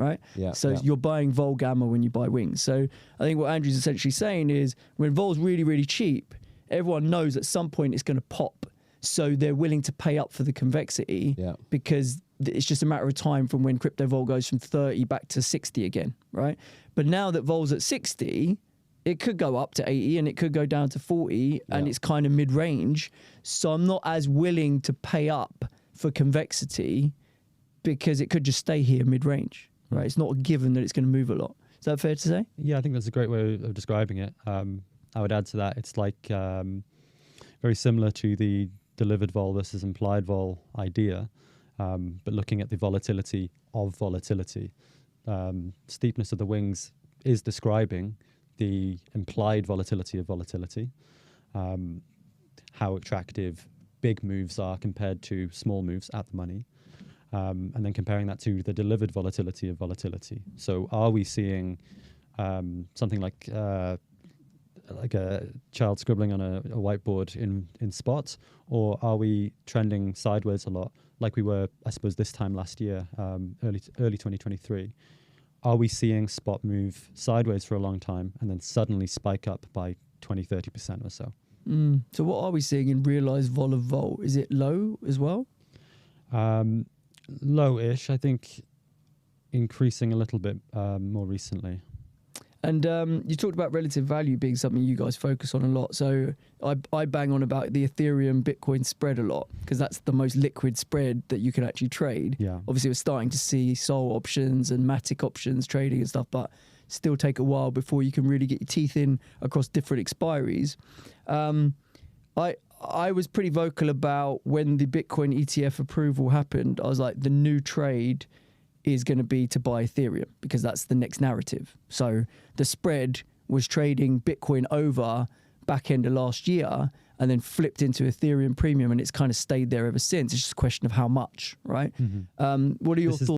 right? Yeah. So yeah. you're buying vol gamma when you buy wings. So I think what Andrew's essentially saying is when vol's really, really cheap, everyone knows at some point it's going to pop. So they're willing to pay up for the convexity because it's just a matter of time from when crypto vol goes from 30 back to 60 again, right? But now that vol's at 60, it could go up to 80 and it could go down to 40 and it's kind of mid-range. So I'm not as willing to pay up for convexity because it could just stay here mid-range, right? It's not a given that it's going to move a lot. Is that fair to say? Yeah, I think that's a great way of describing it. I would add to that, it's like very similar to the delivered vol versus implied vol idea, but looking at the volatility of volatility. Steepness of the wings is describing the implied volatility of volatility, how attractive big moves are compared to small moves at the money, and then comparing that to the delivered volatility of volatility. So are we seeing something like a child scribbling on a whiteboard in spot, or are we trending sideways a lot like we were, I suppose, this time last year, early 2023? Are we seeing spot move sideways for a long time and then suddenly spike up by 20-30% or so? So what are we seeing in realized vol of vol? Is it low as well? Low-ish, I think, increasing a little bit more recently. And you talked about relative value being something you guys focus on a lot. So I bang on about the Ethereum Bitcoin spread a lot because that's the most liquid spread that you can actually trade. Yeah. Obviously, we're starting to see Sol options and Matic options trading and stuff, but still take a while before you can really get your teeth in across different expiries. I was pretty vocal about when the Bitcoin ETF approval happened. I was like, the new trade is going to be to buy Ethereum because that's the next narrative. So the spread was trading Bitcoin over back end of last year and then flipped into Ethereum premium, and it's kind of stayed there ever since. It's just a question of how much, right? What are your thoughts?